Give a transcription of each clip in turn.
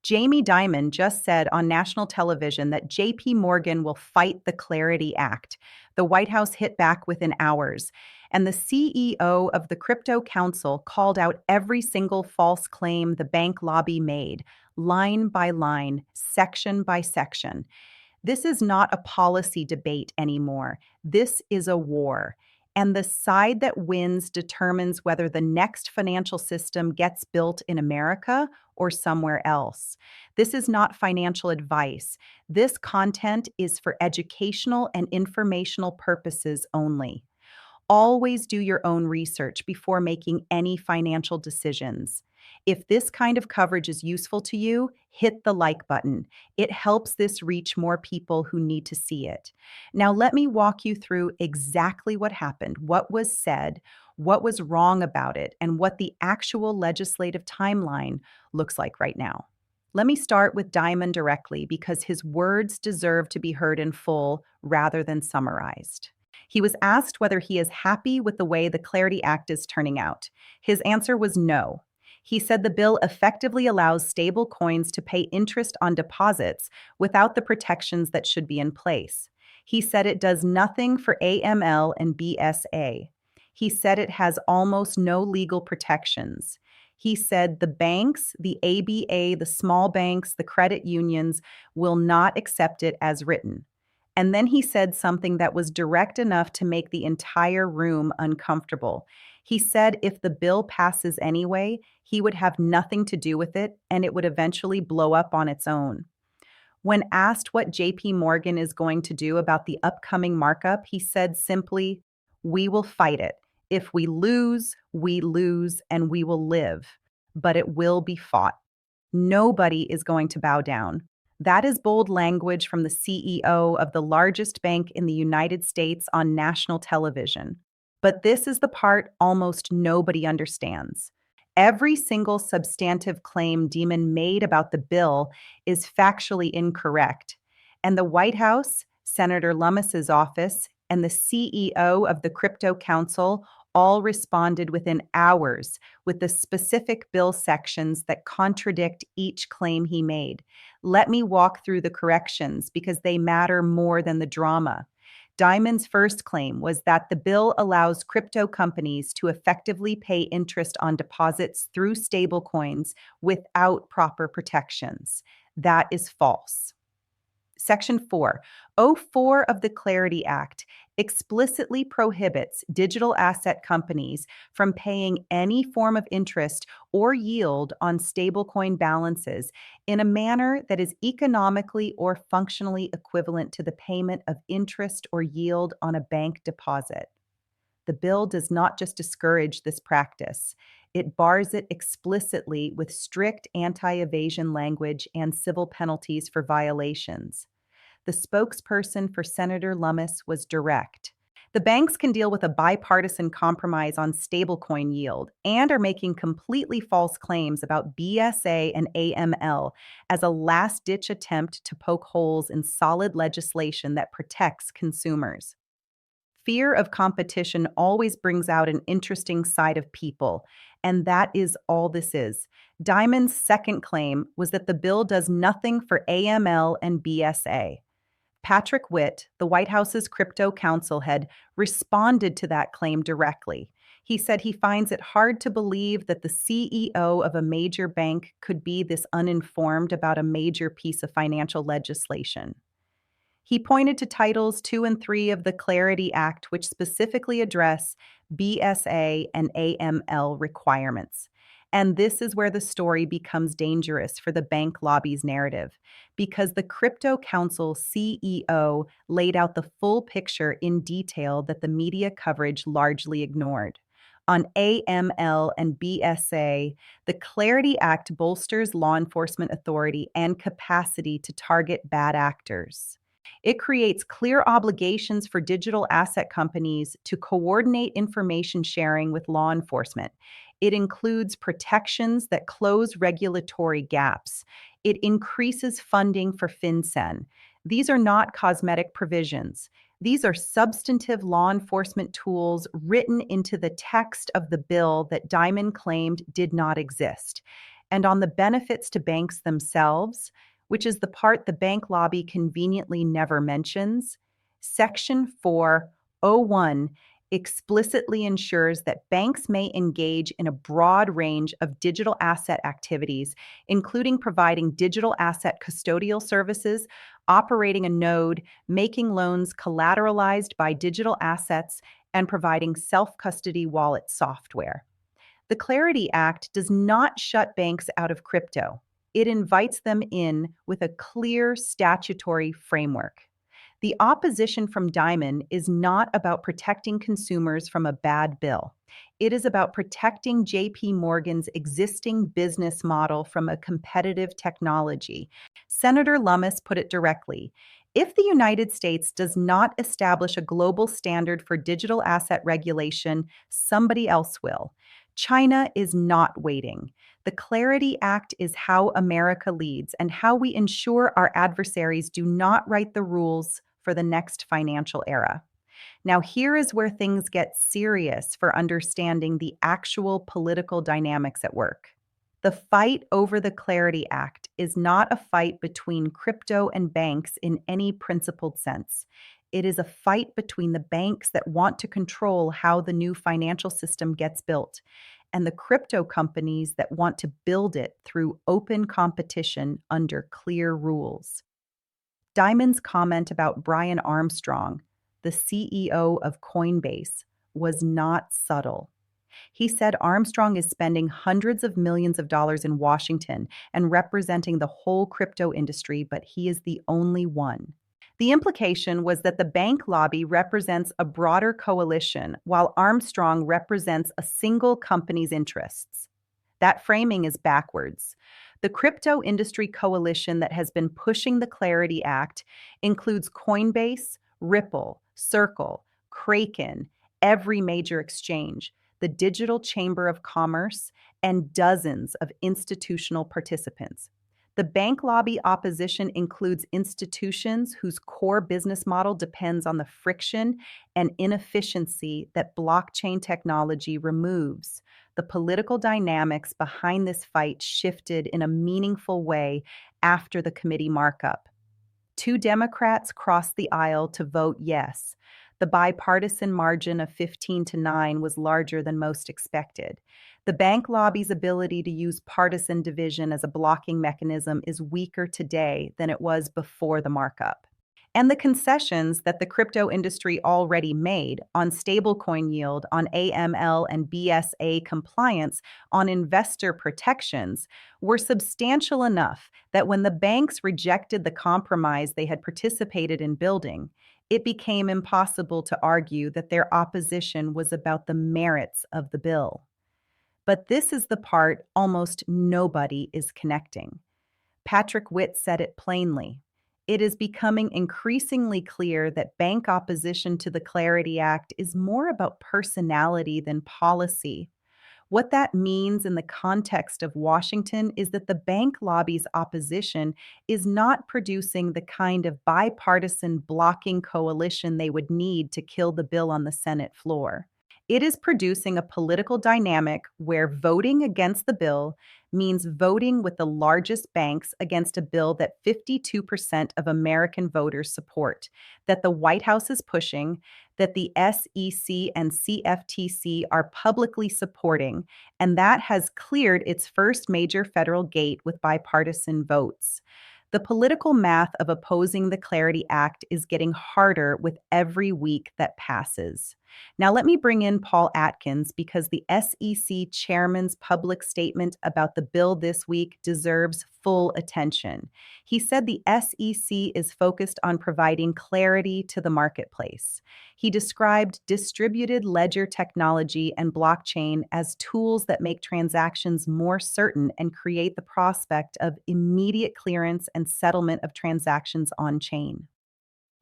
Jamie Dimon just said on national television that JP Morgan will fight the Clarity Act. The White House hit back within hours, and the CEO of the Crypto Council called out every single false claim the bank lobby made, line by line, section by section. This is not a policy debate anymore. This is a war. And the side that wins determines whether the next financial system gets built in America or somewhere else. This is not financial advice. This content is for educational and informational purposes only. Always do your own research before making any financial decisions. If this kind of coverage is useful to you, hit the like button. It helps this reach more people who need to see it. Now, let me walk you through exactly what happened, what was said, what was wrong about it, and what the actual legislative timeline looks like right now. Let me start with Diamond directly because his words deserve to be heard in full rather than summarized. He was asked whether he is happy with the way the Clarity Act is turning out. His answer was no. He said the bill effectively allows stablecoins to pay interest on deposits without the protections that should be in place. He said it does nothing for AML and BSA. He said it has almost no legal protections. He said the banks, the ABA, the small banks, the credit unions will not accept it as written. And then he said something that was direct enough to make the entire room uncomfortable. He said if the bill passes anyway, he would have nothing to do with it and it would eventually blow up on its own. When asked what JP Morgan is going to do about the upcoming markup, he said simply, "We will fight it. If we lose, and we will live. But it will be fought. Nobody is going to bow down." That is bold language from the CEO of the largest bank in the United States on national television. But this is the part almost nobody understands. Every single substantive claim Dimon made about the bill is factually incorrect. And the White House, Senator Lummis's office, and the CEO of the Crypto Council all responded within hours with the specific bill sections that contradict each claim he made. Let me walk through the corrections because they matter more than the drama. Dimon's first claim was that the bill allows crypto companies to effectively pay interest on deposits through stablecoins without proper protections. That is false. Section 404 of the Clarity Act explicitly prohibits digital asset companies from paying any form of interest or yield on stablecoin balances in a manner that is economically or functionally equivalent to the payment of interest or yield on a bank deposit. The bill does not just discourage this practice, it bars it explicitly with strict anti-evasion language and civil penalties for violations. The spokesperson for Senator Lummis was direct. The banks can deal with a bipartisan compromise on stablecoin yield and are making completely false claims about BSA and AML as a last-ditch attempt to poke holes in solid legislation that protects consumers. Fear of competition always brings out an interesting side of people, and that is all this is. Dimon's second claim was that the bill does nothing for AML and BSA. Patrick Witt, the White House's crypto counsel head, responded to that claim directly. He said he finds it hard to believe that the CEO of a major bank could be this uninformed about a major piece of financial legislation. He pointed to Titles 2 and 3 of the Clarity Act, which specifically address BSA and AML requirements. And this is where the story becomes dangerous for the bank lobby's narrative, because the Crypto Council CEO laid out the full picture in detail that the media coverage largely ignored. On AML and BSA, the Clarity Act bolsters law enforcement authority and capacity to target bad actors. It creates clear obligations for digital asset companies to coordinate information sharing with law enforcement. It includes protections that close regulatory gaps. It increases funding for FinCEN. These are not cosmetic provisions. These are substantive law enforcement tools written into the text of the bill that Dimon claimed did not exist. And on the benefits to banks themselves, which is the part the bank lobby conveniently never mentions, Section 401 explicitly ensures that banks may engage in a broad range of digital asset activities, including providing digital asset custodial services, operating a node, making loans collateralized by digital assets, and providing self-custody wallet software. The Clarity Act does not shut banks out of crypto. It invites them in with a clear statutory framework. The opposition from Dimon is not about protecting consumers from a bad bill. It is about protecting JP Morgan's existing business model from a competitive technology. Senator Lummis put it directly. If the United States does not establish a global standard for digital asset regulation, somebody else will. China is not waiting. The Clarity Act is how America leads and how we ensure our adversaries do not write the rules for the next financial era. Now, here is where things get serious for understanding the actual political dynamics at work. The fight over the Clarity Act is not a fight between crypto and banks in any principled sense. It is a fight between the banks that want to control how the new financial system gets built and the crypto companies that want to build it through open competition under clear rules. Dimon's comment about Brian Armstrong, the CEO of Coinbase, was not subtle. He said Armstrong is spending hundreds of millions of dollars in Washington and representing the whole crypto industry, but he is the only one. The implication was that the bank lobby represents a broader coalition while Armstrong represents a single company's interests. That framing is backwards. The crypto industry coalition that has been pushing the Clarity Act includes Coinbase, Ripple, Circle, Kraken, every major exchange, the Digital Chamber of Commerce, and dozens of institutional participants. The bank lobby opposition includes institutions whose core business model depends on the friction and inefficiency that blockchain technology removes. The political dynamics behind this fight shifted in a meaningful way after the committee markup. 2 Democrats crossed the aisle to vote yes. The bipartisan margin of 15-9 was larger than most expected. The bank lobby's ability to use partisan division as a blocking mechanism is weaker today than it was before the markup. And the concessions that the crypto industry already made on stablecoin yield, on AML and BSA compliance, on investor protections were substantial enough that when the banks rejected the compromise they had participated in building, it became impossible to argue that their opposition was about the merits of the bill. But this is the part almost nobody is connecting. Patrick Witt said it plainly. It is becoming increasingly clear that bank opposition to the Clarity Act is more about personality than policy. What that means in the context of Washington is that the bank lobby's opposition is not producing the kind of bipartisan blocking coalition they would need to kill the bill on the Senate floor. It is producing a political dynamic where voting against the bill means voting with the largest banks against a bill that 52% of American voters support, that the White House is pushing, that the SEC and CFTC are publicly supporting, and that has cleared its first major federal gate with bipartisan votes. The political math of opposing the Clarity Act is getting harder with every week that passes. Now, let me bring in Paul Atkins because the SEC chairman's public statement about the bill this week deserves full attention. He said the SEC is focused on providing clarity to the marketplace. He described distributed ledger technology and blockchain as tools that make transactions more certain and create the prospect of immediate clearance and settlement of transactions on chain.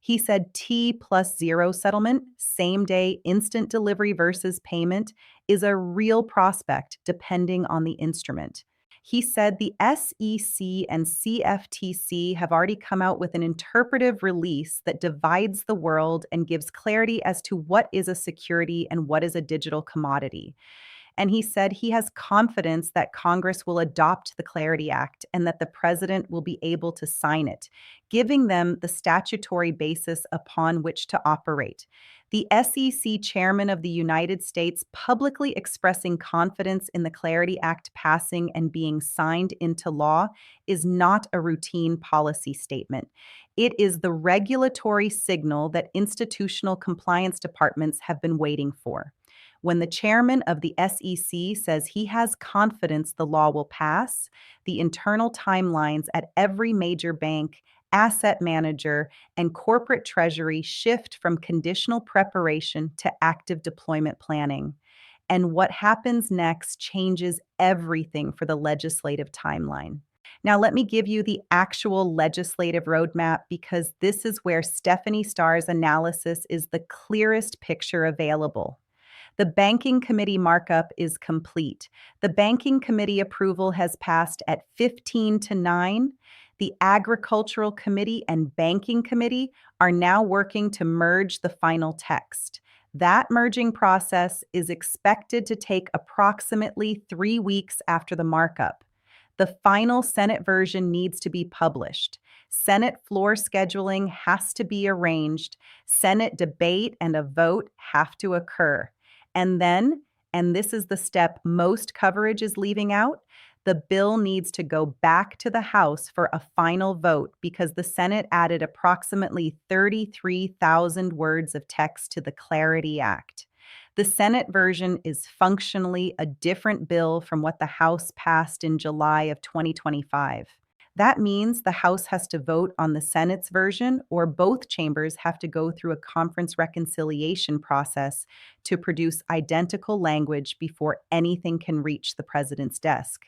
He said T+0 settlement, same day instant delivery versus payment, is a real prospect depending on the instrument. He said the SEC and CFTC have already come out with an interpretive release that divides the world and gives clarity as to what is a security and what is a digital commodity. And he said he has confidence that Congress will adopt the Clarity Act and that the president will be able to sign it, giving them the statutory basis upon which to operate. The SEC chairman of the United States publicly expressing confidence in the Clarity Act passing and being signed into law is not a routine policy statement. It is the regulatory signal that institutional compliance departments have been waiting for. When the chairman of the SEC says he has confidence the law will pass, the internal timelines at every major bank, asset manager, and corporate treasury shift from conditional preparation to active deployment planning. And what happens next changes everything for the legislative timeline. Now, let me give you the actual legislative roadmap because this is where Stephanie Starr's analysis is the clearest picture available. The Banking Committee markup is complete. The Banking Committee approval has passed at 15 to 9. The Agricultural Committee and Banking Committee are now working to merge the final text. That merging process is expected to take approximately 3 weeks after the markup. The final Senate version needs to be published. Senate floor scheduling has to be arranged. Senate debate and a vote have to occur. And then, and this is the step most coverage is leaving out, the bill needs to go back to the House for a final vote because the Senate added approximately 33,000 words of text to the Clarity Act. The Senate version is functionally a different bill from what the House passed in July of 2025. That means the House has to vote on the Senate's version, or both chambers have to go through a conference reconciliation process to produce identical language before anything can reach the president's desk.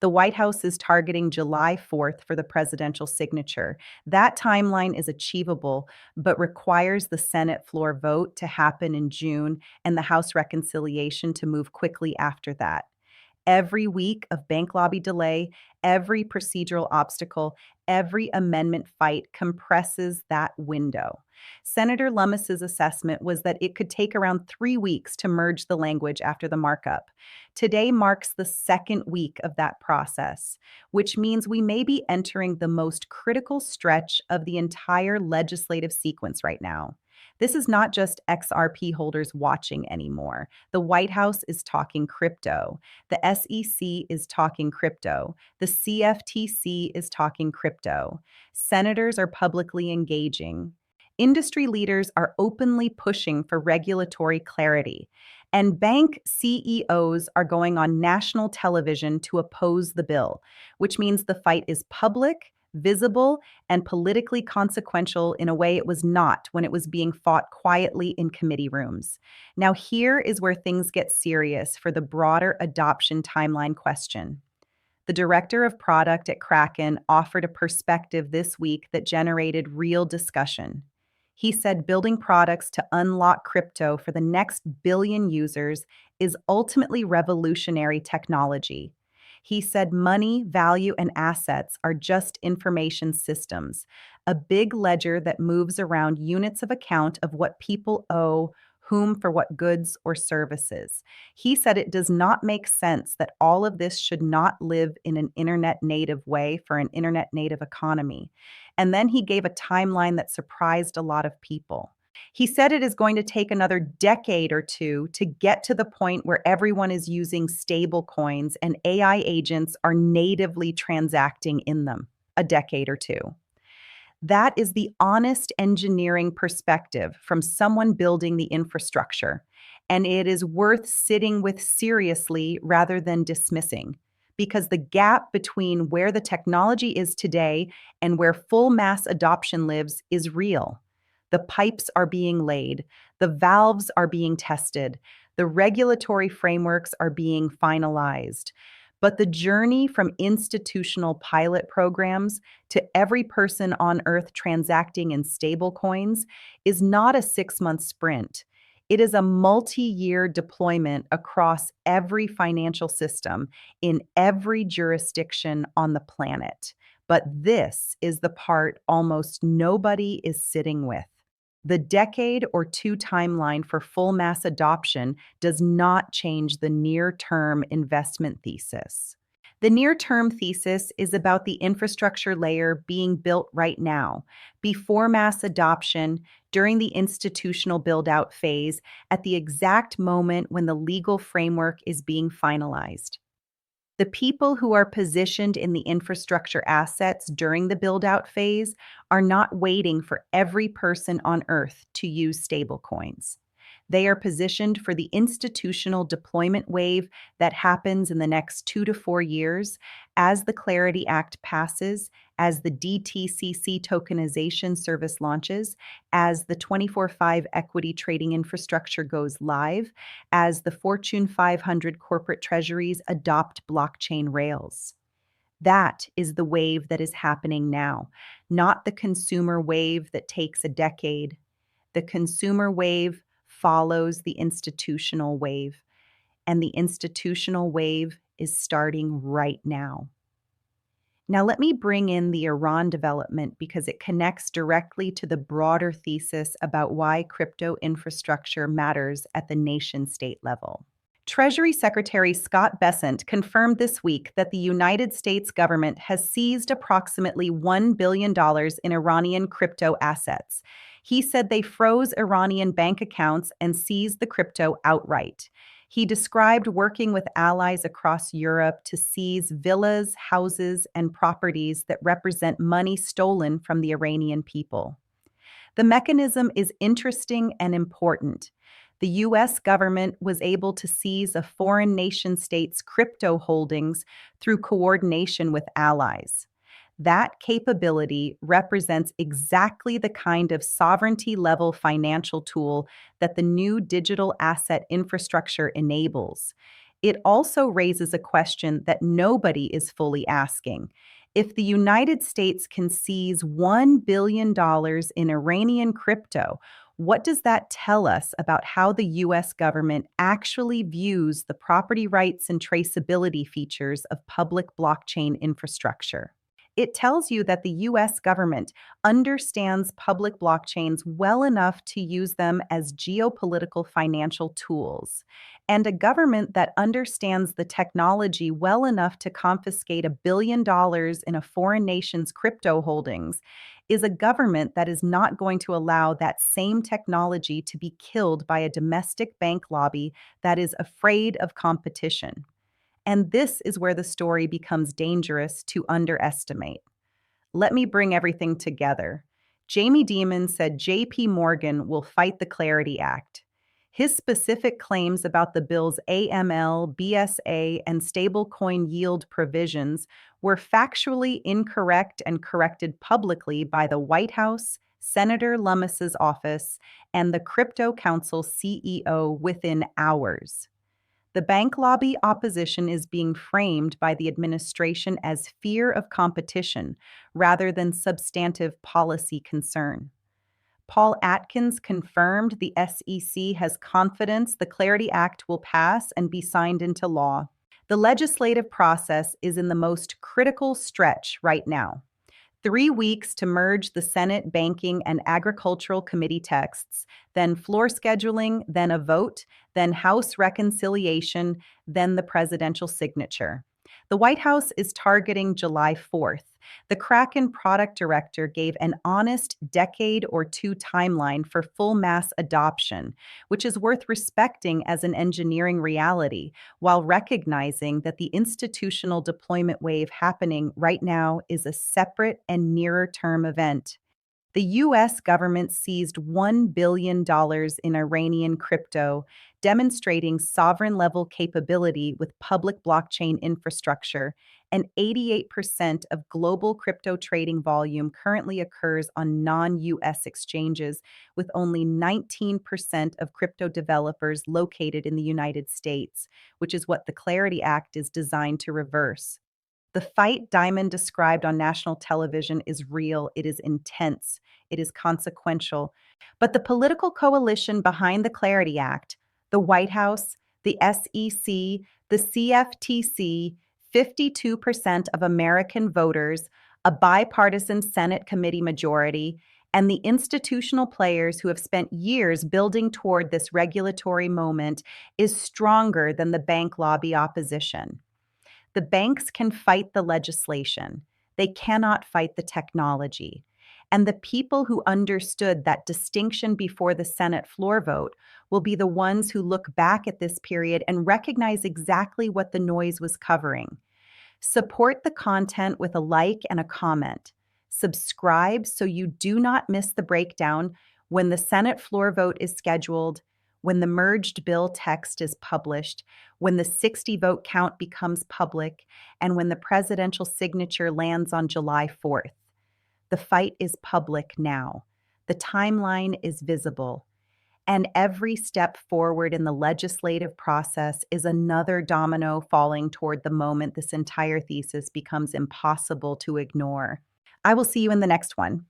The White House is targeting July 4th for the presidential signature. That timeline is achievable, but requires the Senate floor vote to happen in June and the House reconciliation to move quickly after that. Every week of bank lobby delay, every procedural obstacle, every amendment fight compresses that window. Senator Lummis's assessment was that it could take around 3 weeks to merge the language after the markup. Today marks the second week of that process, which means we may be entering the most critical stretch of the entire legislative sequence right now. This is not just XRP holders watching anymore. The White House is talking crypto. The SEC is talking crypto. The CFTC is talking crypto. Senators are publicly engaging. Industry leaders are openly pushing for regulatory clarity. And bank CEOs are going on national television to oppose the bill, which means the fight is public, visible, and politically consequential in a way it was not when it was being fought quietly in committee rooms. Now, here is where things get serious for the broader adoption timeline question. The director of product at Kraken offered a perspective this week that generated real discussion. He said building products to unlock crypto for the next billion users is ultimately revolutionary technology. He said money, value, and assets are just information systems, a big ledger that moves around units of account of what people owe, whom for what goods or services. He said it does not make sense that all of this should not live in an internet native way for an internet native economy. And then he gave a timeline that surprised a lot of people. He said it is going to take another decade or two to get to the point where everyone is using stablecoins and AI agents are natively transacting in them. A decade or two. That is the honest engineering perspective from someone building the infrastructure, and it is worth sitting with seriously rather than dismissing, because the gap between where the technology is today and where full mass adoption lives is real. The pipes are being laid, the valves are being tested, the regulatory frameworks are being finalized. But the journey from institutional pilot programs to every person on earth transacting in stablecoins is not a 6-month sprint. It is a multi-year deployment across every financial system in every jurisdiction on the planet. But this is the part almost nobody is sitting with. The decade or two timeline for full mass adoption does not change the near-term investment thesis. The near-term thesis is about the infrastructure layer being built right now, before mass adoption, during the institutional build-out phase, at the exact moment when the legal framework is being finalized. The people who are positioned in the infrastructure assets during the build-out phase are not waiting for every person on Earth to use stablecoins. They are positioned for the institutional deployment wave that happens in the next 2 to 4 years as the Clarity Act passes, as the DTCC tokenization service launches, as the 24/5 equity trading infrastructure goes live, as the Fortune 500 corporate treasuries adopt blockchain rails. That is the wave that is happening now, not the consumer wave that takes a decade. The consumer wave follows the institutional wave, and the institutional wave is starting right now. Now, let me bring in the Iran development because it connects directly to the broader thesis about why crypto infrastructure matters at the nation-state level. Treasury Secretary Scott Bessent confirmed this week that the United States government has seized approximately $1 billion in Iranian crypto assets. He said they froze Iranian bank accounts and seized the crypto outright. He described working with allies across Europe to seize villas, houses, and properties that represent money stolen from the Iranian people. The mechanism is interesting and important. The U.S. government was able to seize a foreign nation-state's crypto holdings through coordination with allies. That capability represents exactly the kind of sovereignty-level financial tool that the new digital asset infrastructure enables. It also raises a question that nobody is fully asking. If the United States can seize $1 billion in Iranian crypto, what does that tell us about how the U.S. government actually views the property rights and traceability features of public blockchain infrastructure? It tells you that the U.S. government understands public blockchains well enough to use them as geopolitical financial tools, and a government that understands the technology well enough to confiscate $1 billion in a foreign nation's crypto holdings is a government that is not going to allow that same technology to be killed by a domestic bank lobby that is afraid of competition. And this is where the story becomes dangerous to underestimate. Let me bring everything together. Jamie Dimon said JP Morgan will fight the Clarity Act. His specific claims about the bill's AML, BSA, and stablecoin yield provisions were factually incorrect and corrected publicly by the White House, Senator Lummis's office, and the Crypto Council CEO within hours. The bank lobby opposition is being framed by the administration as fear of competition rather than substantive policy concern. Paul Atkins confirmed the SEC has confidence the Clarity Act will pass and be signed into law. The legislative process is in the most critical stretch right now. 3 weeks to merge the Senate Banking and Agricultural Committee texts, then floor scheduling, then a vote, then House reconciliation, then the presidential signature. The White House is targeting July 4th. The Kraken product director gave an honest decade or two timeline for full mass adoption, which is worth respecting as an engineering reality, while recognizing that the institutional deployment wave happening right now is a separate and nearer term event. The U.S. government seized $1 billion in Iranian crypto, demonstrating sovereign-level capability with public blockchain infrastructure, and 88% of global crypto trading volume currently occurs on non-U.S. exchanges, with only 19% of crypto developers located in the United States, which is what the Clarity Act is designed to reverse. The fight Dimon described on national television is real, it is intense, it is consequential. But the political coalition behind the Clarity Act, the White House, the SEC, the CFTC, 52% of American voters, a bipartisan Senate committee majority, And the institutional players who have spent years building toward this regulatory moment is stronger than the bank lobby opposition. The banks can fight the legislation. They cannot fight the technology. And the people who understood that distinction before the Senate floor vote will be the ones who look back at this period and recognize exactly what the noise was covering. Support the content with a like and a comment. Subscribe so you do not miss the breakdown when the Senate floor vote is scheduled, when the merged bill text is published, when the 60 vote count becomes public, and when the presidential signature lands on July 4th. The fight is public now. The timeline is visible. And every step forward in the legislative process is another domino falling toward the moment this entire thesis becomes impossible to ignore. I will see you in the next one.